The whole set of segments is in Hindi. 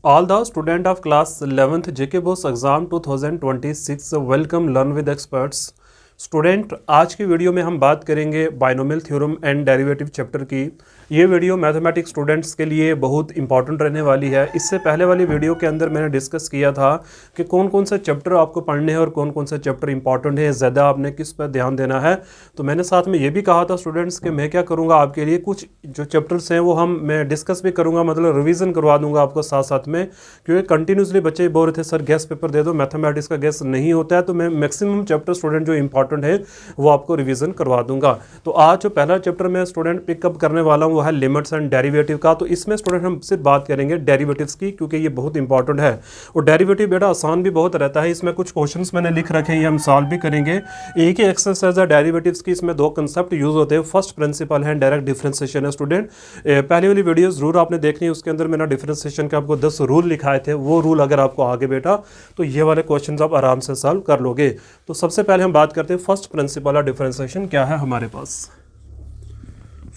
All the student of class 11th JK Boss exam 2026 welcome learn with experts. Student, आज की वीडियो में हम बात करेंगे binomial theorem and derivative chapter की। ये वीडियो मैथमेटिक्स स्टूडेंट्स के लिए बहुत इंपॉर्टेंट रहने वाली है। इससे पहले वाली वीडियो के अंदर मैंने डिस्कस किया था कि कौन कौन से चैप्टर आपको पढ़ने हैं और कौन कौन से चैप्टर इंपॉर्टेंट है, ज़्यादा आपने किस पर ध्यान देना है। तो मैंने साथ में ये भी कहा था स्टूडेंट्स कि मैं क्या करूँगा, आपके लिए कुछ जो चैप्टर्स हैं वो मैं डिस्कस भी करूँगा, मतलब रिविज़न करवा दूँगा आपको साथ साथ में, क्योंकि कंटिन्यूसली बच्चे बोल रहे थे सर गैस पेपर दे दो, मैथमेटिक्स का गैस नहीं होता है। तो मैं मैक्सिमम चैप्टर स्टूडेंट जो इंपॉर्टेंट है वो आपको रिवीजन करवा दूंगा। तो आज जो पहला चैप्टर मैं स्टूडेंट पिकअप करने वाला हूँ वो है लिमिट्स एंड डेरिवेटिव का। तो इसमें स्टूडेंट हम सिर्फ बात करेंगे डेरिवेटिव्स की, क्योंकि ये बहुत इंपॉर्टेंट है। और डेरिवेटिव बेटा आसान भी बहुत रहता है। इसमें कुछ क्वेश्चंस मैंने लिख रखे हैं, ये हम सॉल्व भी करेंगे। एक ही एक्सरसाइज है डेरिवेटिव्स की, इसमें दो कंसेप्ट यूज होते हैं। फर्स्ट प्रिंसिपल है डायरेक्ट डिफरेंशिएशन है स्टूडेंट। पहली वाली वीडियो जरूर आपने देखनी है, उसके अंदर मैंने डिफरेंशिएशन के आपको 10 रूल लिखाए थे। वो रूल अगर आपको आगे बेटा तो ये वाले क्वेश्चन आप आराम से सॉल्व कर लोगे। तो सबसे पहले हम बात करते हैं फर्स्ट प्रिंसिपल ऑफ डिफरेंशिएशन क्या है हमारे पास।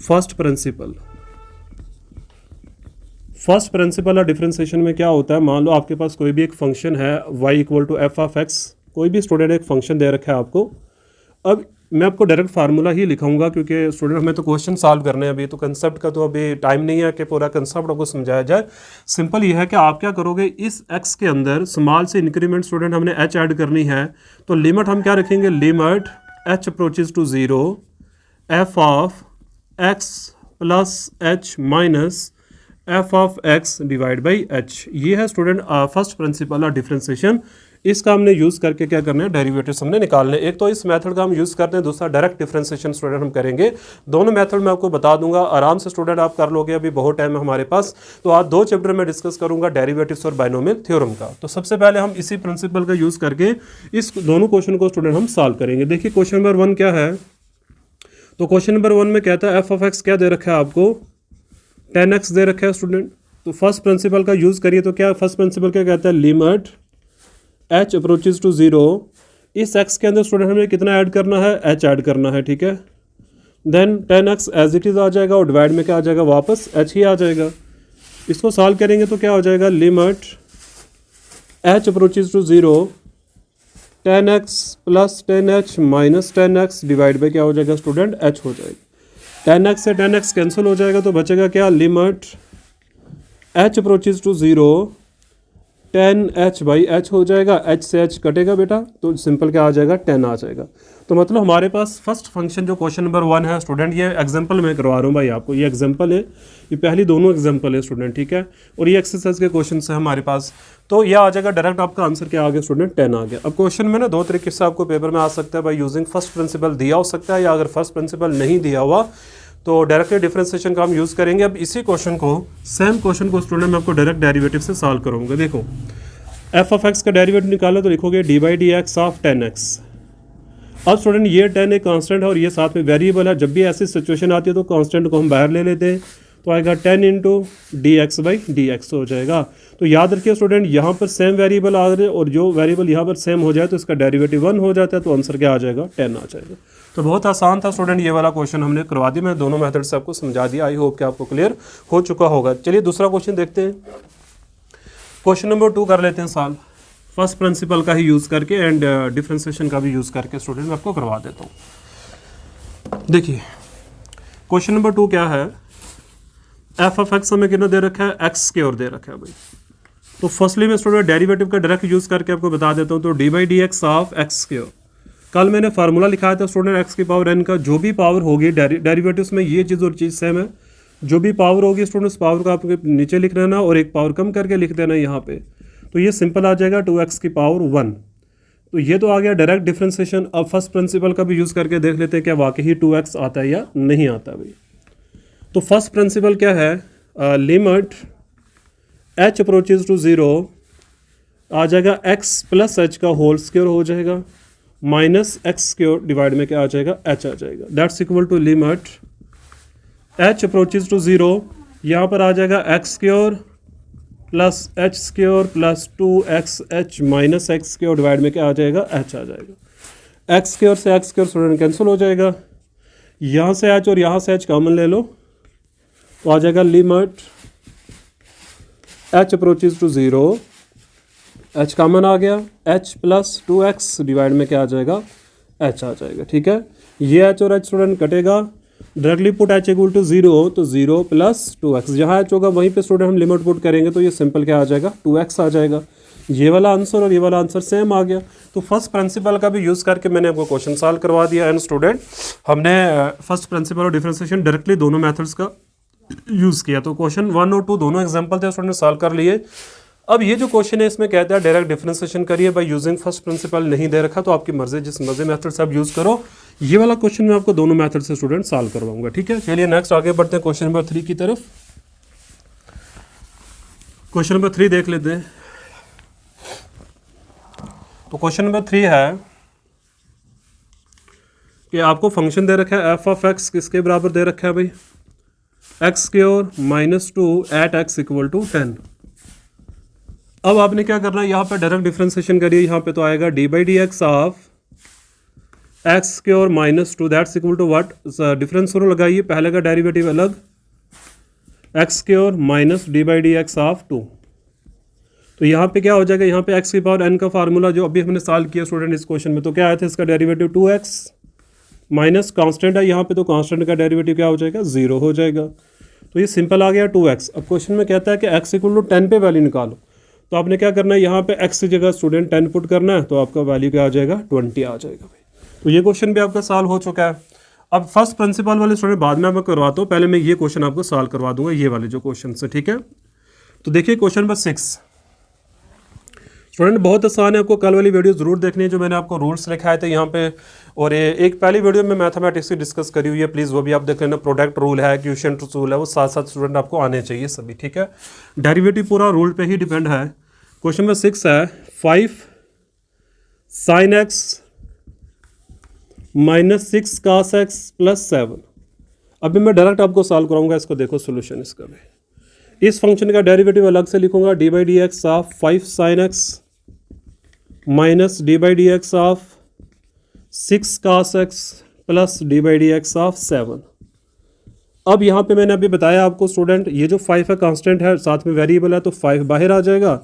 फर्स्ट प्रिंसिपल ऑफ डिफरेंशिएशन में क्या होता है, मान लो आपके पास कोई भी एक फंक्शन है y equal to F of X. कोई भी स्टूडेंट एक फंक्शन दे रखा है आपको। अब मैं आपको डायरेक्ट फार्मूला ही लिखाऊंगा, क्योंकि स्टूडेंट हमें तो क्वेश्चन सॉल्व करने हैं अभी, तो कंसेप्ट का तो अभी टाइम नहीं है कि पूरा कंसेप्ट आपको समझाया जाए। सिंपल ये है कि आप क्या करोगे, इस x के अंदर स्मॉल से इंक्रीमेंट स्टूडेंट हमने h ऐड करनी है। तो लिमिट हम क्या रखेंगे, limit h approaches to 0 f of x plus h minus f of x divide by h। ये है student first principle of differentiation. इसका हमने यूज़ करके क्या करना है, डेरिवेटिव्स हमने निकालने। एक तो इस मेथड का हम यूज़ करते हैं, दूसरा डायरेक्ट डिफरेंशिएशन स्टूडेंट हम करेंगे। दोनों मेथड मैं आपको बता दूंगा, आराम से स्टूडेंट आप कर लोगे, अभी बहुत टाइम है हमारे पास। तो आज दो चैप्टर में डिस्कस करूंगा, डेरिवेटिव्स और बाइनोमियल थ्योरम का। तो सबसे पहले हम इसी प्रिंसिपल का यूज़ करके इस दोनों क्वेश्चन को स्टूडेंट हम सॉल्व करेंगे। देखिए क्वेश्चन नंबर 1 क्या है। तो क्वेश्चन नंबर 1 में कहता है एफ ऑफ एक्स क्या दे रखा है आपको, 10x दे रखा है स्टूडेंट। तो फर्स्ट प्रिंसिपल का यूज़ करिए। तो क्या फर्स्ट प्रिंसिपल क्या कहता है, लिमिट h अप्रोचेज टू 0। इस x के अंदर स्टूडेंट हमें कितना ऐड करना है, h ऐड करना है, ठीक है। Then 10x as it is आ जाएगा और डिवाइड में क्या आ जाएगा, वापस h ही आ जाएगा। इसको सॉल्व करेंगे तो क्या हो जाएगा, limit h approaches to 0 10x plus 10h minus 10x divide by क्या हो जाएगा स्टूडेंट, h हो जाएगा। 10x से 10x कैंसिल हो जाएगा तो बचेगा क्या, limit h approaches to 0 10h by h हो जाएगा। h से h कटेगा बेटा, तो सिंपल क्या आ जाएगा, 10 आ जाएगा। तो मतलब हमारे पास फर्स्ट फंक्शन जो क्वेश्चन नंबर 1 है स्टूडेंट, ये एग्जांपल मैं करवा रहा हूँ भाई आपको। ये एग्जांपल है, ये पहली दोनों एग्जांपल है स्टूडेंट, ठीक है। और ये एक्सरसाइज के क्वेश्चन है हमारे पास। तो ये आ जाएगा डायरेक्ट, आपका आंसर क्या आ गया स्टूडेंट, 10 आ गया। अब क्वेश्चन में ना दो तरीके से आपको पेपर में आ सकता है, भाई यूजिंग फर्स्ट प्रिंसिपल दिया हो सकता है, या अगर फर्स्ट प्रिंसिपल नहीं दिया हुआ तो डायरेक्टली डिफरेंशिएशन का हम यूज़ करेंगे। अब इसी क्वेश्चन को, सेम क्वेश्चन को स्टूडेंट मैं आपको डायरेक्ट डेरिवेटिव से सॉल्व करूँगा। देखो एफ ऑफ एक्स का डेरिवेटिव निकाला तो लिखोगे D by D X of 10x। अब स्टूडेंट ये 10 एक कांस्टेंट है और ये साथ में वेरिएबल है। जब भी ऐसी सिचुएशन आती है तो कांस्टेंट को हम बाहर ले लेते हैं, तो आएगा 10 into D x by D x हो जाएगा। तो याद रखिए स्टूडेंट, यहाँ पर सेम वेरिएबल आ रहे और जो वेरिएबल यहाँ पर सेम हो जाए तो इसका डेरिवेटिव 1 हो जाता है, तो आंसर क्या आ जाएगा, 10 आ जाएगा। तो बहुत आसान था स्टूडेंट, ये वाला क्वेश्चन हमने करवा दिया। मैं दोनों मेथड से आपको समझा दिया, आई होप कि आपको क्लियर हो चुका होगा। चलिए दूसरा क्वेश्चन देखते हैं। क्वेश्चन नंबर 2 कर लेते हैं सॉल्व, फर्स्ट प्रिंसिपल का ही यूज़ करके एंड डिफरेंशिएशन का भी यूज़ करके स्टूडेंट मैं आपको करवा देता हूँ। देखिए क्वेश्चन नंबर 2 क्या है, एफ ऑफ एक्स हमें कितना दे रखा है, एक्स की ओर दे रखा है भाई। तो फर्स्टली मैं स्टूडेंट डेरिवेटिव का डायरेक्ट यूज़ करके आपको बता देता हूँ। तो D by D X of X की ओर, कल मैंने फार्मूला लिखाया था स्टूडेंट, एक्स की पावर एन का जो भी पावर होगी डेरिवेटिव्स में ये चीज़ और चीज़ सेम है। जो भी पावर होगी स्टूडेंट उस पावर को आपको नीचे लिख देना और एक पावर कम करके लिख देना यहाँ पे। तो ये सिंपल आ जाएगा 2x की पावर 1। तो ये तो आ गया डायरेक्ट डिफरेंशिएशन। अब फर्स्ट प्रिंसिपल का भी यूज़ करके देख लेते हैं क्या वाकई ही 2x आता है या नहीं आता भाई। तो फर्स्ट प्रिंसिपल क्या है, लिमिट h अप्रोचेज टू 0 आ जाएगा x प्लस h का होल स्क्वायर हो जाएगा, माइनस x स्क्वायर डिवाइड में क्या आ जाएगा, h आ जाएगा। That's equal to limit h approaches to 0, यहाँ पर आ जाएगा x square plus h square plus 2xh minus x square divide में क्या आ जाएगा, h आ जाएगा। एक्स स्क्वायर से एक्स स्क्वायर स्टूडेंट कैंसिल हो जाएगा, यहाँ से h और यहाँ से h कॉमन ले लो तो आ जाएगा limit h approaches to 0, h common आ गया, h प्लस 2x डिवाइड में क्या आ जाएगा, h आ जाएगा। ठीक है, ये h और h स्टूडेंट कटेगा, directly put h equal to 0, तो 0 प्लस 2x, जहाँ h होगा वहीं पे स्टूडेंट हम लिमिट पुट करेंगे तो ये सिंपल क्या आ जाएगा, 2x आ जाएगा। ये वाला आंसर और ये वाला आंसर सेम आ गया। तो फर्स्ट प्रिंसिपल का भी यूज़ करके मैंने आपको क्वेश्चन सॉल्व करवा दिया। एंड स्टूडेंट हमने फर्स्ट प्रिंसिपल और डिफरेंशिएशन डायरेक्टली दोनों मेथड्स का यूज़ किया। तो क्वेश्चन 1 और 2 दोनों एग्जाम्पल थे, स्टूडेंट सॉल्व कर लिए। अब ये जो क्वेश्चन है इसमें कहता है डायरेक्ट डिफरेंशिएशन करिए बाय यूजिंग फर्स्ट प्रिंसिपल, नहीं दे रखा तो आपकी मर्जी, जिस मर्जी मेथड से आप यूज़ करो। ये वाला क्वेश्चन मैं आपको दोनों मेथड से स्टूडेंट सॉल्व करवाऊंगा। ठीक है, चलिए नेक्स्ट आगे बढ़ते हैं क्वेश्चन नंबर 3 की तरफ। क्वेश्चन नंबर 3 देख लेते हैं। तो क्वेश्चन नंबर 3 है कि आपको फंक्शन दे रखा है एफ ऑफ एक्स, किसके बराबर दे रखा है भाई, एक्स की ओर -2 एट एक्स इक्वल टू 10। अब आपने क्या करना है, यहाँ पे डायरेक्ट डिफरेंशिएशन करिए। यहाँ पे तो आएगा D by D X of X की ओर -2 that's equal to what, difference rule लगाइए, पहले का डेरिवेटिव अलग, एक्स की ओर minus D by D X of 2। तो यहाँ पे क्या हो जाएगा, यहाँ पे x की पावर n का फार्मूला जो अभी हमने सॉल्व किया स्टूडेंट इस क्वेश्चन में, तो क्या आया था, इसका डेरिवेटिव 2x माइनस कांस्टेंट है यहाँ पे, तो कांस्टेंट का डेरिवेटिव क्या हो जाएगा, 0 हो जाएगा। तो ये सिंपल आ गया 2x। अब क्वेश्चन में कहता है कि x इक्वल टू 10 पे वैल्यू निकालो, तो आपने क्या करना है, यहाँ पे x की जगह स्टूडेंट 10 पुट करना है, तो आपका वैल्यू क्या आ जाएगा, 20 आ जाएगा भाई। तो ये क्वेश्चन भी आपका सॉल्व हो चुका है। अब फर्स्ट प्रिंसिपल वाले स्टूडेंट बाद में मैं करवाता हूँ, पहले मैं ये क्वेश्चन आपको सॉल्व करवा दूंगा, ये वाले जो क्वेश्चन है। ठीक है, तो देखिए क्वेश्चन नंबर 6 स्टूडेंट बहुत आसान है, आपको कल वाली वीडियो जरूर देखनी है जो मैंने आपको रूल्स लिखाए थे यहाँ पे, और ये एक पहली वीडियो में मैथमेटिक्स की डिस्कस करी हुई है, प्लीज़ वो भी आप देख लेना। प्रोडक्ट रूल है, क्वोशिएंट रूल है, वो साथ साथ स्टूडेंट आपको आने चाहिए सभी। ठीक है, डेरिवेटिव पूरा रूल पे ही डिपेंड है। क्वेश्चन नंबर 6 है 5 sin x minus 6 cos x plus 7। अभी मैं डायरेक्ट आपको सॉल्व कराऊंगा इसको, देखो सोल्यूशन इसका भी। इस फंक्शन का डेरिवेटिव अलग से लिखूंगा, D by D X of 5 sin x minus D by D X of 6 cos x plus D by D X of 7। अब यहाँ पे मैंने अभी बताया आपको स्टूडेंट, ये जो 5 है कांस्टेंट है, साथ में वेरिएबल है, तो 5 बाहर आ जाएगा,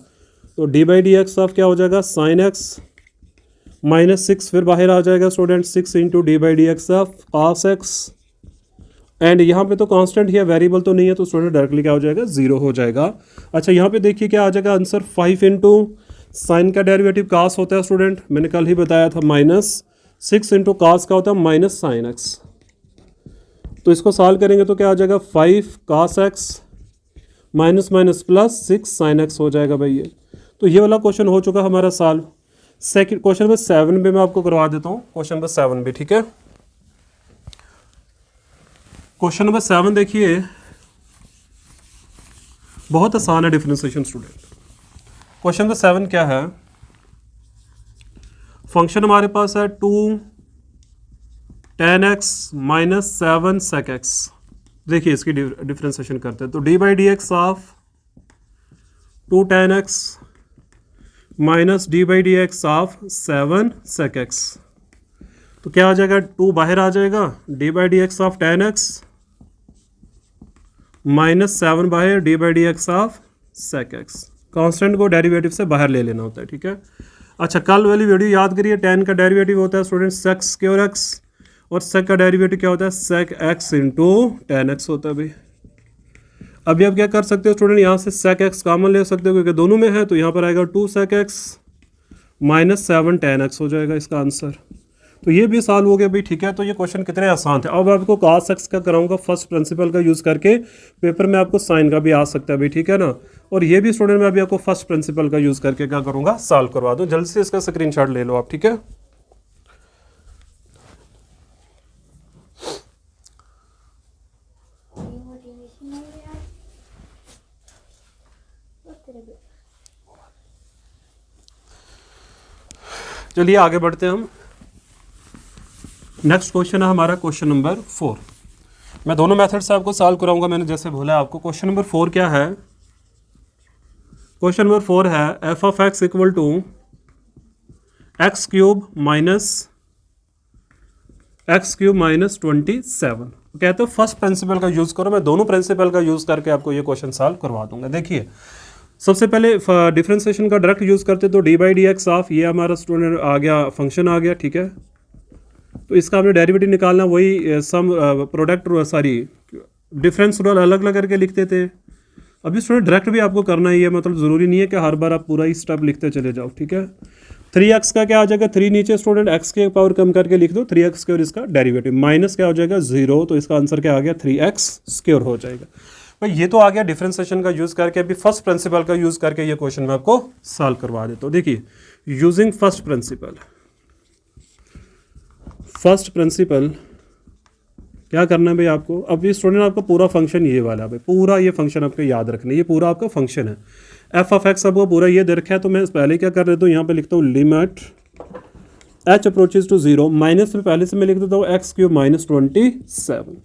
तो D by D X of क्या हो जाएगा, sin x माइनस 6 फिर बाहर आ जाएगा student, 6 into D by D X of cos x, and यहाँ पे तो कांस्टेंट ही है, वेरिएबल तो नहीं है, तो स्टूडेंट डायरेक्टली क्या हो जाएगा, 0 हो जाएगा। अच्छा यहाँ पे देखिए क्या आ जाएगा आंसर, 5 इंटू साइन का डेरिवेटिव कास होता है स्टूडेंट, मैंने कल ही बताया था, माइनस 6 इंटू कास का होता है माइनस साइन एक्स। तो इसको सॉल्व करेंगे तो क्या आ जाएगा, 5 cos x minus minus plus 6 sine x हो जाएगा भाई ये। तो ये वाला क्वेश्चन हो चुका हमारा सॉल्व। सेकंड क्वेश्चन नंबर 7 भी मैं आपको करवा देता हूँ, क्वेश्चन नंबर 7 भी। ठीक है, क्वेश्चन नंबर 7 देखिए, बहुत आसान है डिफरेंशिएशन स्टूडेंट। क्वेश्चन नंबर 7 क्या है, फंक्शन हमारे पास है 2 tan x minus 7 sec x। देखिए इसकी डिफरेंशिएशन करते हैं, तो D by D X of 2 tan x minus D by D X of 7 sec x। तो क्या आ जाएगा, 2 बाहर आ जाएगा, D by D X of tan x minus 7 बाहर, D by D X of sec x। Constant को डेरिवेटिव से बाहर ले लेना होता है। ठीक है, अच्छा कल वाली वीडियो याद करिए, tan का डेरिवेटिव होता है स्टूडेंट sec स्क्वायर x, और sec का डेरिवेटिव क्या होता है, sec x into tan x होता है भाई। अभी आप क्या कर सकते हो स्टूडेंट, यहाँ से sec x कॉमन ले सकते हो क्योंकि दोनों में है, तो यहाँ पर आएगा 2 sec x minus 7 tan x हो जाएगा इसका आंसर। तो ये भी सॉल्व हो गया भाई। ठीक है, तो ये क्वेश्चन कितने आसान थे। अब आपको cos x का कराऊंगा फर्स्ट प्रिंसिपल का यूज़ करके, पेपर में आपको साइन का भी आ सकता है भाई। ठीक है ना, और ये भी स्टूडेंट मैं अभी आपको फर्स्ट प्रिंसिपल का यूज़ करके क्या करूंगा, सॉल्व करवा दूँ। जल्दी से इसका स्क्रीनशॉट ले लो आप। ठीक है, चलिए आगे बढ़ते हैं हम। नेक्स्ट क्वेश्चन है हमारा क्वेश्चन नंबर 4। मैं दोनों मेथड से आपको सॉल्व कराऊंगा, मैंने जैसे बोला आपको। क्वेश्चन नंबर 4 क्या है, क्वेश्चन नंबर 4 है f of x equal to x cube minus 27। कहते हो फर्स्ट प्रिंसिपल का यूज़ करो, मैं दोनों प्रिंसिपल का यूज़ करके आपको ये क्वेश्चन सॉल्व करवा दूंगा। देखिए सबसे पहले डिफ्रेंसिएशन का डायरेक्ट यूज़ करते तो D by D X of, ये हमारा स्टूडेंट आ गया, फंक्शन आ गया, ठीक है। तो इसका हमने डेरिवेटिव निकालना, वही some product sorry difference rule अलग अलग करके लिखते थे। अभी स्टूडेंट डायरेक्ट भी आपको करना ही है, मतलब ज़रूरी नहीं है कि हर बार आप पूरा ही स्टेप लिखते चले जाओ, ठीक है। 3x का क्या आ जाएगा, 3 नीचे स्टूडेंट x के पावर कम करके लिख दो 3x स्क्वायर, इसका डेरिवेटिव माइनस क्या हो जाएगा 0, तो इसका आंसर क्या आ गया 3x स्क्वायर हो जाएगा। भाई ये तो आ गया डिफरेंशिएशन का यूज़ करके। अभी फर्स्ट प्रिंसिपल का यूज़ करके ये क्वेश्चन मैं आपको सॉल्व करवा देता हूँ। देखिए यूजिंग फर्स्ट प्रिंसिपल क्या करना है भाई आपको। अब ये स्टूडेंट आपका पूरा फंक्शन ये वाला है भाई, पूरा ये फंक्शन आपको याद रखना है, ये पूरा आपका फंक्शन है एफ ऑफ एक्स, आपको पूरा ये दे रखा है। तो मैं पहले क्या कर देता हूँ, यहाँ पे लिखता हूँ limit h approaches to 0, minus में पहले से मैं लिख देता हूँ एक्स क्यूब माइनस 27।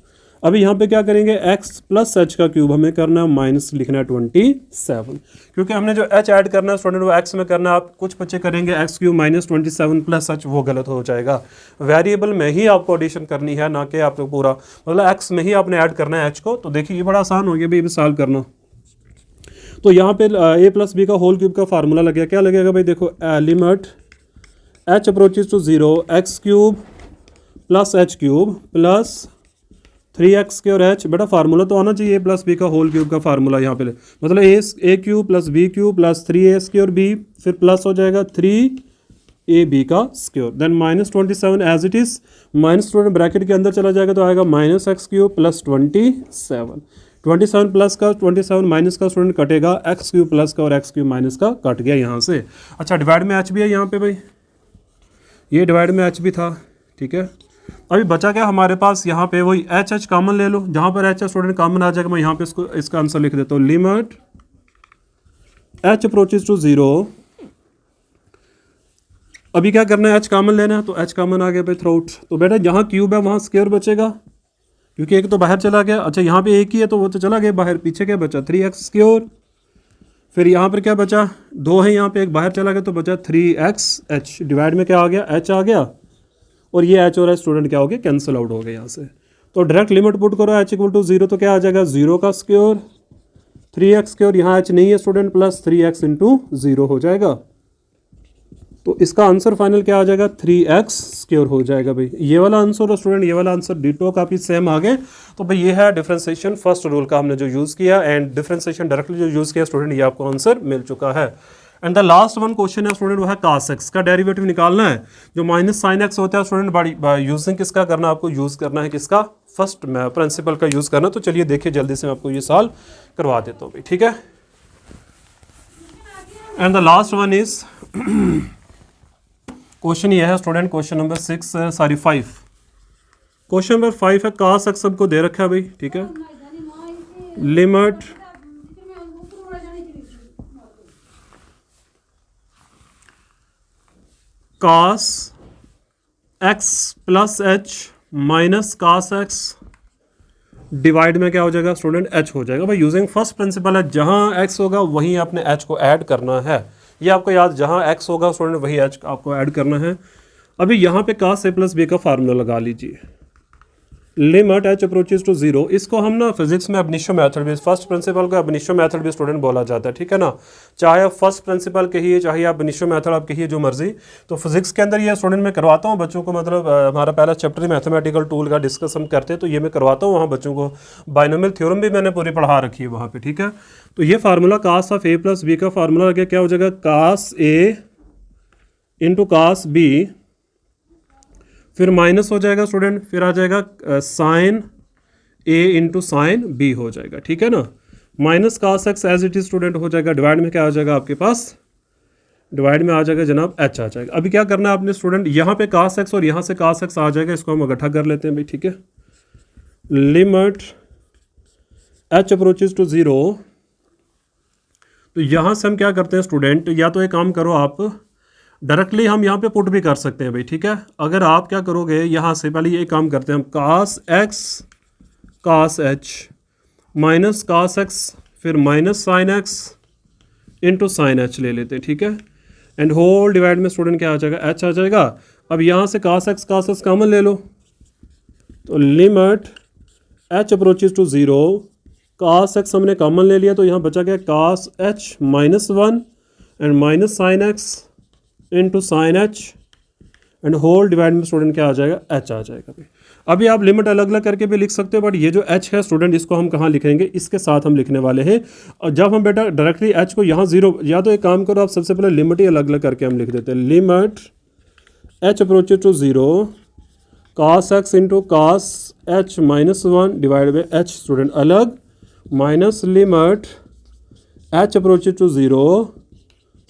अभी यहाँ पे क्या करेंगे, x प्लस एच का क्यूब हमें करना है, माइनस लिखना है 27, क्योंकि हमने जो h ऐड करना है स्टूडेंट वो x में करना है। आप कुछ बच्चे करेंगे x cube minus 27 plus h, वो गलत हो जाएगा। वेरिएबल में ही आपको एडिशन करनी है, ना कि आपको पूरा मतलब x में ही आपने ऐड करना है h को। तो देखिए ये बड़ा आसान हो गया भाई सॉल्व करना। तो यहाँ पे a प्लस बी का होल क्यूब का फार्मूला लगेगा, क्या लगेगा भाई, देखो limit h approaches to 0 x cube plus h cube plus 3x square h, बेटा फार्मूला तो आना चाहिए a प्लस बी का होल क्यूब का फार्मूला। यहाँ पे मतलब a cube plus b cube plus 3a square b, फिर प्लस हो जाएगा 3ab का square, then minus 27 as it is, minus student bracket के अंदर चला जाएगा तो आएगा minus x cube plus 27 plus का 27 माइनस का स्टूडेंट कटेगा, एक्स क्यूब प्लस का और एक्स क्यूब माइनस का कट गया यहाँ से। अच्छा डिवाइड में h भी है यहाँ पे भाई, ये डिवाइड में h भी था, ठीक है। अभी बचा क्या हमारे पास, यहाँ पे वही एच कॉमन ले लो, जहाँ पर एच स्टूडेंट कॉमन आ जाएगा मैं यहाँ पे इसका आंसर लिख देता हूँ लिमिट एच अप्रोचेज टू 0। अभी क्या करना है, एच कॉमन लेना है, तो एच कॉमन आ गया भाई थ्रूआउट। तो बेटा जहाँ क्यूब है वहाँ स्क्वायर बचेगा, क्योंकि एक तो बाहर चला गया। अच्छा यहाँ पे एक ही है तो वो तो चला गया बाहर, पीछे क्या बचा 3x स्क्वायर, फिर यहाँ पर क्या बचा 2 है, यहाँ पे एक बाहर चला गया तो बचा 3xh, डिवाइड में क्या आ गया h आ गया, और ये h और h स्टूडेंट क्या हो गया कैंसिल आउट हो गए यहाँ से। तो डायरेक्ट लिमिट पुट करो h इक्वल टू 0, तो क्या आ जाएगा 0 का स्क्वायर 3x स्क्वायर, यहाँ h नहीं है स्टूडेंट, प्लस 3x इंटू 0 हो जाएगा। तो इसका आंसर फाइनल क्या आ जाएगा 3x स्क्वायर हो जाएगा भाई। ये वाला आंसर और स्टूडेंट ये वाला आंसर डिटो काफ़ी सेम आ गए। तो भाई ये है डिफरेंशिएशन फर्स्ट रूल का हमने जो यूज़ किया, एंड डिफरेंशिएशन डायरेक्टली जो यूज़ किया स्टूडेंट, ये आपको आंसर मिल चुका है। And the last one question है स्टूडेंट, वो है cos x का डेरिवेटिव निकालना है। जो माइनस साइन एक्स होता है स्टूडेंट, यूजिंग किसका करना, आपको यूज़ करना है किसका, फर्स्ट प्रिंसिपल का यूज़ करना। तो चलिए देखिए जल्दी से मैं आपको ये सॉल्व करवा देता हूँ भाई, ठीक है। And the last one is question ये है student, question number 5। Question number 5 है cos x सबको दे रखा है भाई, ठीक है। Limit cos x plus H minus cos x divide में क्या हो जाएगा स्टूडेंट h हो जाएगा भाई। यूजिंग फर्स्ट प्रिंसिपल है, जहां x होगा वहीं आपने h को ऐड करना है। ये आपको याद, जहां x होगा स्टूडेंट वही h आपको ऐड करना है। अभी यहाँ पे cos a प्लस b का फार्मूला लगा लीजिए, लिमिट h अप्रोचेज टू 0। इसको हम ना फिजिक्स में अबनिशो मेथड भी, फर्स्ट प्रिंसिपल को अबनिशो मेथड भी स्टूडेंट बोला जाता है, ठीक है ना। चाहे आप फर्स्ट प्रिंसिपल कहिए, चाहे आप अबनिशो मेथड आप कहिए, जो मर्जी। तो फिजिक्स के अंदर ये स्टूडेंट मैं करवाता हूँ बच्चों को, मतलब हमारा पहला चैप्टर मैथमेटिकल टूल का डिस्कस हम करते हैं, तो ये मैं करवाता हूँ वहाँ बच्चों को। बाइनोमियल थ्योरम भी मैंने पूरी पढ़ा रखी है वहाँ पर, ठीक है। तो ये formula cos of a plus b का फार्मूला लगे, क्या हो जाएगा cos a into cos b, फिर माइनस हो जाएगा स्टूडेंट, फिर आ जाएगा sine a into sine b हो जाएगा, ठीक है ना। Minus cos x as it is student हो जाएगा, डिवाइड में क्या आ जाएगा आपके पास, डिवाइड में आ जाएगा जनाब h आ जाएगा। अभी क्या करना है आपने स्टूडेंट, यहाँ पे cos x और यहाँ से cos x आ जाएगा, इसको हम इकट्ठा कर लेते हैं भाई, ठीक है। Limit h approaches to 0। तो यहाँ से हम क्या करते हैं स्टूडेंट, या तो एक काम करो आप डायरेक्टली हम यहाँ पे पुट भी कर सकते हैं भाई, ठीक है। अगर आप क्या करोगे, यहाँ से पहले ये काम करते हैं हम, cos x cos h minus cos x, फिर minus sine x into sine h ले लेते हैं, ठीक है। एंड होल डिवाइड में स्टूडेंट क्या आ जाएगा h आ जाएगा। अब यहाँ से cos x कॉमन ले लो, तो limit h approaches to 0 cos x हमने कॉमन ले लिया तो यहाँ बचा क्या cos h -1 and minus sine x into sine h and whole divide में स्टूडेंट क्या आ जाएगा h आ जाएगा। अभी आप लिमिट अलग अलग करके भी लिख सकते हो, बट ये जो h है स्टूडेंट इसको हम कहाँ लिखेंगे, इसके साथ हम लिखने वाले हैं। और जब हम बेटा डायरेक्टली h को यहाँ जीरो, या तो एक काम करो आप सबसे पहले लिमिट ही अलग अलग करके हम लिख देते हैं। Limit h approaches to zero cos x into cos h -1 divide by h स्टूडेंट अलग, minus limit h approaches to zero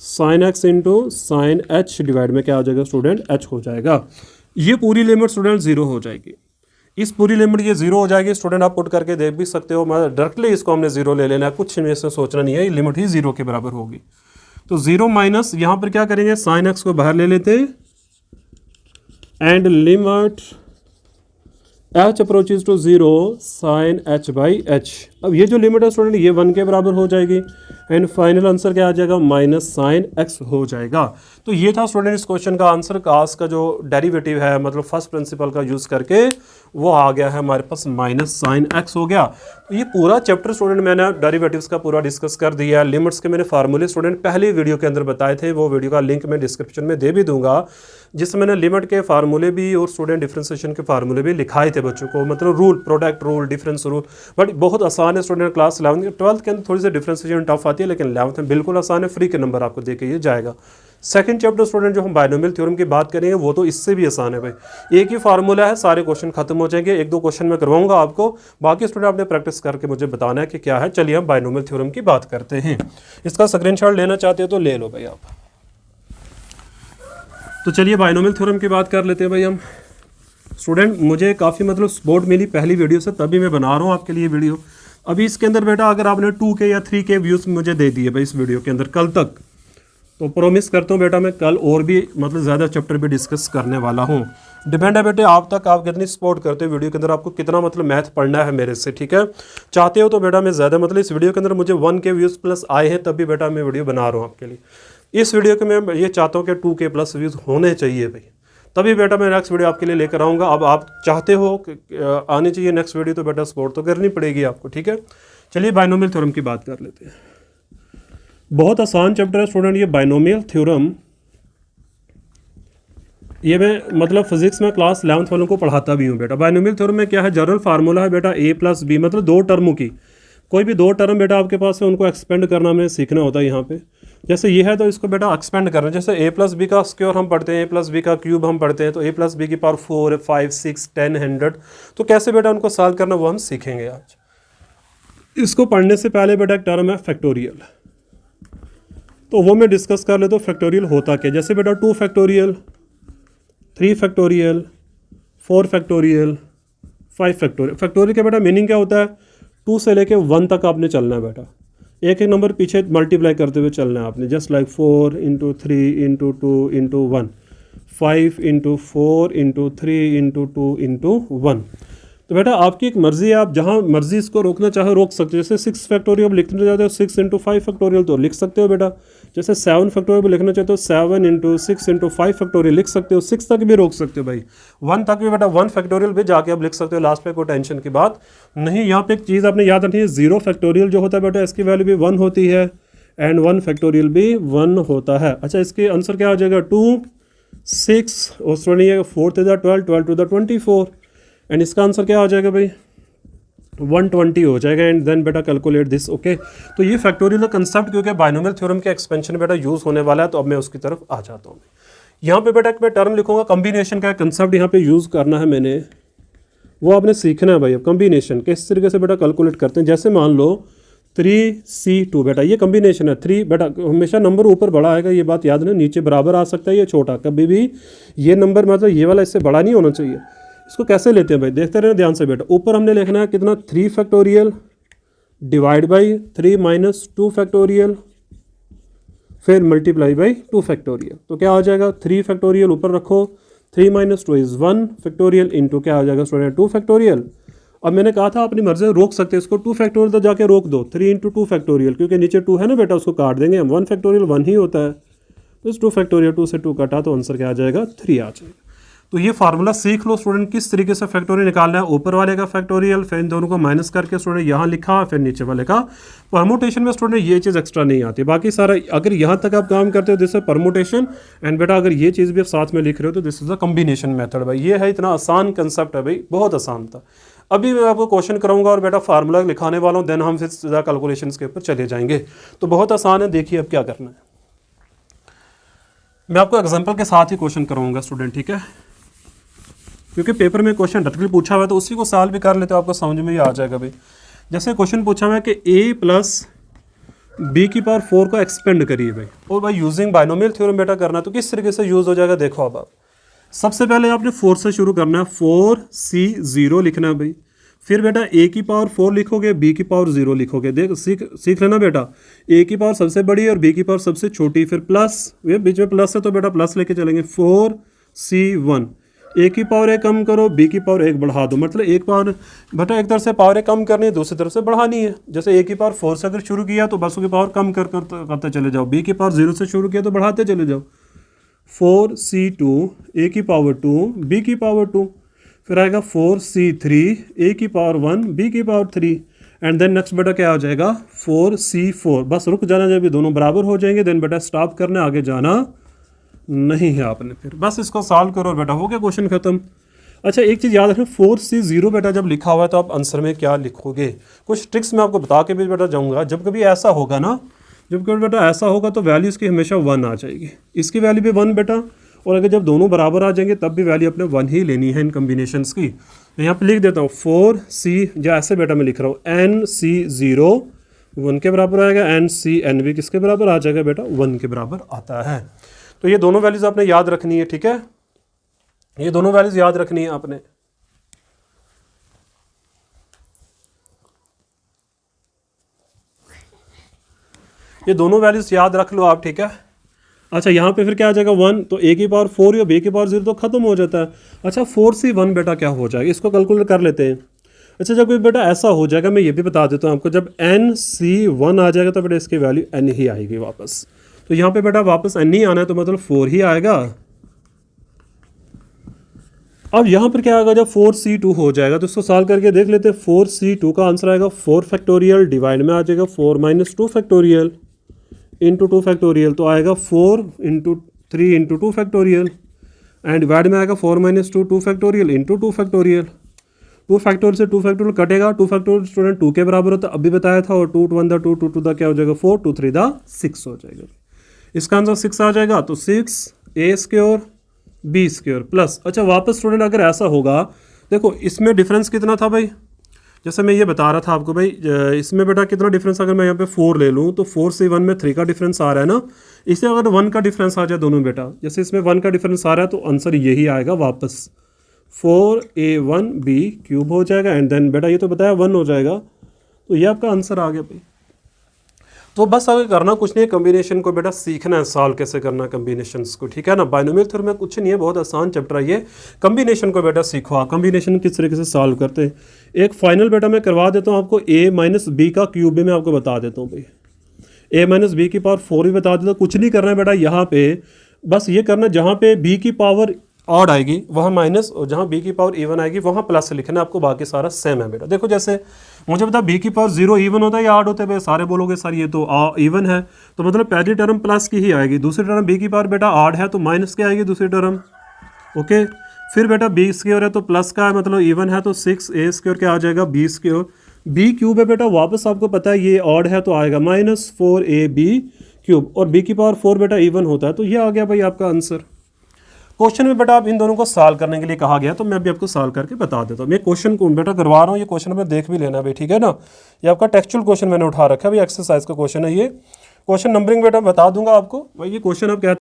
sine x into sine H divide में क्या हो जाएगा स्टूडेंट h हो जाएगा। ये पूरी लिमिट स्टूडेंट जीरो हो जाएगी, इस पूरी लिमिट ये जीरो हो जाएगी स्टूडेंट। आप पुट करके देख भी सकते हो, मतलब डायरेक्टली इसको हमने जीरो ले लेना है, कुछ इसमें सोचना नहीं है, ये लिमिट ही जीरो के बराबर होगी। तो जीरो माइनस यहाँ पर क्या करेंगे, साइन एक्स को बाहर ले लेते and limit h approaches to zero sine h by h. अब ये जो लिमिट है स्टूडेंट ये 1 के बराबर हो जाएगी एंड फाइनल आंसर क्या आ जाएगा, माइनस साइन x हो जाएगा। तो ये था स्टूडेंट इस क्वेश्चन का आंसर। कास का जो डेरिवेटिव है मतलब फर्स्ट प्रिंसिपल का यूज़ करके वो आ गया है हमारे पास माइनस साइन x हो गया। तो ये पूरा चैप्टर स्टूडेंट मैंने डेरिवेटिव्स का पूरा डिस्कस कर दिया है। लिमिट्स के मैंने फार्मूले स्टूडेंट पहले वीडियो के अंदर बताए थे, वो वीडियो का लिंक मैं डिस्क्रिप्शन में दे भी दूंगा, जिसमें मैंने लिमिट के फार्मूले भी और स्टूडेंट डिफरेंशिएशन के फार्मूले भी लिखाए थे बच्चों को, मतलब rule, product rule, difference rule. But बहुत आसान है स्टूडेंट, क्लास 11 12th के अंदर थोड़ी सी डिफरेंशिएशन टफ आती है, लेकिन 11th में बिल्कुल आसान है, फ्री के नंबर आपको दे के ये जाएगा। सेकंड चैप्टर स्टूडेंट जो हम बायनोमियल थ्योरम की बात करेंगे वो तो इससे भी आसान है भाई, एक ही फार्मूला है, सारे क्वेश्चन खत्म हो जाएंगे। 1-2 क्वेश्चन मैं करवाऊंगा आपको, बाकी स्टूडेंट आपने प्रैक्टिस करके मुझे बताना है कि क्या है। चलिए हम बायनोमियल थ्योरम की बात करते हैं। इसका स्क्रीनशॉट लेना चाहते हो तो ले लो भाई आप। तो चलिए बायनोमियल थ्योरम की बात कर लेते हैं भाई हम। स्टूडेंट मुझे काफ़ी मतलब सपोर्ट मिली पहली वीडियो से, तभी मैं बना रहा हूँ आपके लिए वीडियो। अभी इसके अंदर बेटा अगर आपने 2 के या 3 के व्यूज़ मुझे दे दिए भाई इस वीडियो के अंदर कल तक, तो प्रॉमिस करता हूँ बेटा मैं कल और भी मतलब ज़्यादा चैप्टर भी डिस्कस करने वाला हूँ। डिपेंड है बेटे आप तक, आप कितनी सपोर्ट करते हो वीडियो के अंदर, आपको कितना मतलब मैथ पढ़ना है मेरे से, ठीक है। चाहते हो तो बेटा मैं ज़्यादा मतलब इस वीडियो के अंदर मुझे 1 के व्यूज़ प्लस आए हैं, तब भी बेटा मैं वीडियो बना रहा हूँ आपके लिए। इस वीडियो के मैं ये चाहता हूँ कि 2 के प्लस व्यूज़ होने चाहिए भाई, तभी बेटा मैं नेक्स्ट वीडियो आपके लिए लेकर आऊँगा। अब आप चाहते हो कि आनी चाहिए नेक्स्ट वीडियो, तो बेटा सपोर्ट तो करनी पड़ेगी आपको, ठीक है। चलिए बायनोमियल थ्योरम की बात कर लेते हैं। बहुत आसान चैप्टर है स्टूडेंट ये बायनोमियल थ्योरम। ये मैं मतलब फिजिक्स में क्लास 11th वालों को पढ़ाता भी हूँ बेटा। बायनोमियल थ्योरम में क्या है, जनरल फार्मूला है बेटा a प्लस बी, मतलब 2 टर्मों की, कोई भी 2 टर्म बेटा आपके पास है उनको एक्सपेंड करना हमें सीखना होता है। यहाँ पे जैसे ये है तो इसको बेटा एक्सपेंड करना, जैसे a प्लस बी का स्क्वायर हम पढ़ते हैं, a प्लस बी का क्यूब हम पढ़ते हैं, तो a प्लस बी की पावर 4 5 6 10 100, तो कैसे बेटा उनको सॉल्व करना वो हम सीखेंगे आज। इसको पढ़ने से पहले बेटा एक टर्म है फैक्टोरियल, तो वो मैं डिस्कस कर लेता हूँ फैक्टोरियल होता क्या। जैसे बेटा 2 factorial, 3 factorial, 4 factorial, 5 factorial. Factorial का बेटा मीनिंग क्या होता है, 2 से लेके 1 तक आपने चलना है बेटा, एक एक नंबर पीछे मल्टीप्लाई करते हुए चलना है आपने, जस्ट लाइक 4 × 3 × 2 × 1, 5 × 4 × 3 × 2 × 1। तो बेटा आपकी एक मर्जी है, आप जहाँ मर्जी इसको रोकना चाहे रोक सकते हो। जैसे 6 फैक्टोरियल लिखना चाहते हो 6 × 5 फैक्टोरियल तो लिख सकते हो बेटा। जैसे 7 फैक्टोरियल लिखना चाहते हो 7 × 6 × 5 फैक्टोरियल लिख सकते हो। 6 तक भी रोक सकते हो भाई, 1 तक भी बेटा 1 फैक्टोरियल भी जाके आप लिख सकते हो, लास्ट पे कोई टेंशन की बात नहीं। यहाँ पे एक चीज़ आपने याद रखनी है, 0 फैक्टोरियल जो होता है बेटा इसकी वैल्यू भी 1 होती है एंड 1 फैक्टोरियल भी 1 होता है। अच्छा इसके आंसर क्या आ जाएगा, 2 6 और सुनिए 4 × 12 12 × 24 एंड इसका आंसर क्या आ जाएगा भाई 120 हो जाएगा। एंड देन बेटा कैलकुलेट दिस, ओके। तो ये फैक्टोरियल का कंसेप्ट क्योंकि बायनोमियल थ्योरम के एक्सपेंशन बेटा यूज़ होने वाला है, तो अब मैं उसकी तरफ आ जाता हूँ। यहाँ पे बेटा मैं टर्म लिखूंगा, कॉम्बिनेशन का कंसेप्ट यहाँ पे यूज़ करना है मैंने, वो आपने सीखना है भाई। अब कॉम्बिनेशन किस तरीके से बेटा कैलकुलेट करते हैं, जैसे मान लो 3C2 बेटा ये कॉम्बिनेशन है। 3 बेटा हमेशा नंबर ऊपर बड़ा आएगा, ये बात याद रखना, नीचे बराबर आ सकता है ये छोटा, कभी भी ये नंबर मतलब ये वाला इससे बड़ा नहीं होना चाहिए। इसको कैसे लेते हैं भाई, देखते रहना ध्यान से बेटा। ऊपर हमने लिखना है कितना, 3 फैक्टोरियल डिवाइड बाई 3 - 2 फैक्टोरियल, फिर मल्टीप्लाई बाई 2 फैक्टोरियल। तो क्या आ जाएगा, 3 फैक्टोरियल ऊपर रखो, 3 - 2 इज़ 1 फैक्टोरियल इंटू क्या आ जाएगा स्टूडेंट 2 फैक्टोरियल। अब मैंने कहा था अपनी मर्जी से रोक सकते हैं इसको, 2 फैक्टोरियल तो जाके रोक दो, 3 × 2 फैक्टोरियल, क्योंकि नीचे 2 है ना बेटा उसको काट देंगे हम, 1 फैक्टोरियल 1 ही होता है, तो इस 2 फैक्टोरियल 2 से 2 कटा तो आंसर क्या आ जाएगा 3 आ जाएगा। तो ये फार्मूला सीख लो स्टूडेंट, किस तरीके से फैक्टोरियल निकालना है। ऊपर वाले का फैक्टोरियल, फिर इन दोनों को माइनस करके स्टूडेंट यहाँ लिखा, फिर नीचे वाले का परमुटेशन में स्टूडेंट ये चीज़ एक्स्ट्रा नहीं आती। बाकी सारा अगर यहाँ तक आप काम करते हो दिस है परमुटेशन, एंड बेटा अगर ये चीज़ भी आप साथ में लिख रहे हो तो this is a combination method. भाई ये है, इतना आसान कंसेप्ट है भाई, बहुत आसान था। अभी मैं आपको क्वेश्चन कराऊंगा और बेटा फार्मूला लिखाने वाला हूँ, देन हम फिर सीधा कैलकुलेशंस के ऊपर चले जाएंगे। तो बहुत आसान है, देखिए अब क्या करना है। मैं आपको एग्जांपल के साथ ही क्वेश्चन कराऊंगा स्टूडेंट, ठीक है, क्योंकि पेपर में क्वेश्चन डायरेक्टली पूछा हुआ है तो उसी को सॉल्व भी कर लेते हो, आपको समझ में ही आ जाएगा भाई। जैसे क्वेश्चन पूछा हुआ है कि a प्लस बी की पावर 4 को एक्सपेंड करिए भाई, और भाई यूजिंग बाइनोमियल थ्योरम बेटा करना, तो किस तरीके से यूज हो जाएगा देखो। अब आप सबसे पहले आपने 4 से शुरू करना है, 4c0 लिखना है भाई। फिर बेटा a की पावर 4 लिखोगे, b की पावर 0 लिखोगे। देख सीख लेना बेटा, a की पावर सबसे बड़ी और b की पावर सबसे छोटी, फिर प्लस, ये बीच में प्लस है तो बेटा प्लस लेके चलेंगे। 4c1, a की पावर 1 कम करो, b की पावर 1 बढ़ा दो। मतलब एक पावर बेटा एक तरफ से पावर 1 कम करनी है, दूसरी तरफ से बढ़ानी है। जैसे a की पावर 4 से अगर शुरू किया तो बसों की पावर कम करते चले जाओ, b की पावर 0 से शुरू किया तो बढ़ाते चले जाओ। 4c2, a की पावर 2, b की पावर 2, फिर आएगा 4c3, a की पावर 1, b की पावर 3, एंड देन नेक्स्ट बेटा क्या आ जाएगा 4c4। बस रुक जाना, जब ये दोनों बराबर हो जाएंगे देन बेटा स्टॉप करना, आगे जाना नहीं है आपने। फिर बस इसको सॉल्व करो और बेटा हो गया क्वेश्चन खत्म। अच्छा एक चीज़ याद रखना, 4c0 बेटा जब लिखा हुआ है तो आप आंसर में क्या लिखोगे, कुछ ट्रिक्स मैं आपको बता के भी बेटा जाऊँगा। जब कभी ऐसा होगा ना, जब कभी बेटा ऐसा होगा तो वैल्यू इसकी हमेशा 1 आ जाएगी, इसकी वैल्यू भी 1 बेटा, और अगर जब दोनों बराबर आ जाएंगे तब भी वैल्यू अपने 1 ही लेनी है इन कम्बिनेशंस की। यहाँ पे लिख देता हूँ 4c, या ऐसे बेटा मैं लिख रहा हूँ nc0 1 के बराबर आएगा, ncn भी किसके बराबर आ जाएगा बेटा 1 के बराबर आता है। तो ये दोनों वैल्यूज आपने याद रखनी है, ठीक है, ये दोनों वैल्यूज याद रखनी है आपने। ये दोनों वैल्यूज याद रख लो आप, ठीक है। अच्छा यहाँ पे फिर क्या आ जाएगा 1, तो a की पावर 4 या b की पावर 0 तो खत्म हो जाता है। अच्छा 4c1 बेटा क्या हो जाएगा, इसको कैलकुलेट कर लेते हैं। अच्छा जब बेटा ऐसा हो जाएगा, मैं ये भी बता देता हूँ आपको, जब nc1 आ जाएगा तो बेटा इसकी वैल्यू n ही आएगी वापस। तो यहाँ पे बेटा वापस n ही आना है, तो मतलब 4 ही आएगा। अब यहाँ पर क्या आएगा, जब 4c2 हो जाएगा तो इसको सॉल्व करके देख लेते हैं। 4c2 का आंसर आएगा 4 फैक्टोरियल, डिवाइड में आ जाएगा 4 - 2 फैक्टोरियल इंटू 2 फैक्टोरियल, तो आएगा 4 × 3 × 2 फैक्टोरियल, एंड डिवाइड में आएगा 4 - 2 2 फैक्टोरियल इंटू 2 फैक्टोरियल। 2 फैक्टोरियल से 2 फैक्टोरियल कटेगा, 2 फैक्टोरियल स्टूडेंट 2 के बराबर होता है, अभी बताया था, और 2 × 1 = 2, 2 × 2 क्या हो जाएगा 4, 2 × 3 = 6 हो जाएगा। इसका आंसर 6 आ जाएगा, तो 6a² b² प्लस। अच्छा वापस स्टूडेंट अगर ऐसा होगा, देखो इसमें डिफरेंस कितना था भाई, जैसे मैं ये बता रहा था आपको भाई, इसमें बेटा कितना डिफरेंस, अगर मैं यहाँ पे 4 ले लूँ तो 4c1 में 3 का डिफरेंस आ रहा है ना, इससे अगर 1 का डिफरेंस आ जाए दोनों बेटा, जैसे इसमें 1 का डिफरेंस आ रहा है तो आंसर यही आएगा वापस, 4a1b³ हो जाएगा, एंड देन बेटा ये तो बताया 1 हो जाएगा, तो ये आपका आंसर आ गया भाई। तो बस आगे करना कुछ नहीं है, कम्बिनेशन को बेटा सीखना है, सॉल्व कैसे करना है कम्बिनेशंस को, ठीक है ना। बाइनोमियल थ्योरम में कुछ नहीं है, बहुत आसान चैप्टर है ये, कम्बिनेशन को बेटा सीखो आप, कम्बिनेशन किस तरीके से सॉल्व करते हैं। एक फाइनल बेटा मैं करवा देता हूँ आपको, a - b का क्यूब भी मैं आपको बता देता हूँ भाई, a - b की पावर 4 भी बता देता हूँ। कुछ नहीं करना है बेटा, यहाँ पे बस ये करना, जहाँ पे b की पावर ऑड आएगी वहाँ माइनस, और जहाँ b की पावर इवन आएगी वहाँ प्लस लिखना है आपको, बाकी सारा सेम है बेटा। देखो जैसे मुझे पता b की पावर 0 इवन होता है या ऑड होता है भाई, सारे बोलोगे सर ये तो इवन है, तो मतलब पहली टर्म प्लस की ही आएगी, दूसरी टर्म b की पावर बेटा ऑड है तो माइनस की आएगी दूसरी टर्म, ओके। फिर बेटा b² है तो प्लस का है, मतलब इवन है तो 6a² क्या आ जाएगा b², b³ है बेटा, वापस आपको पता है ये ऑड है तो आएगा -4ab³, और b की पावर 4 बेटा इवन होता है, तो ये आ गया भाई आपका आंसर। क्वेश्चन में बेटा आप इन दोनों को सॉल्व करने के लिए कहा गया, तो मैं भी आपको सॉल्व करके बता देता हूँ। मैं क्वेश्चन को बेटा करवा रहा हूँ, ये क्वेश्चन में देख भी लेना भाई, ठीक है ना। ये आपका टेक्सचुअल क्वेश्चन मैंने उठा रखा है भाई, एक्सरसाइज का क्वेश्चन है ये। क्वेश्चन नंबरिंग बेटा बता दूंगा आपको भाई, ये क्वेश्चन आप कहते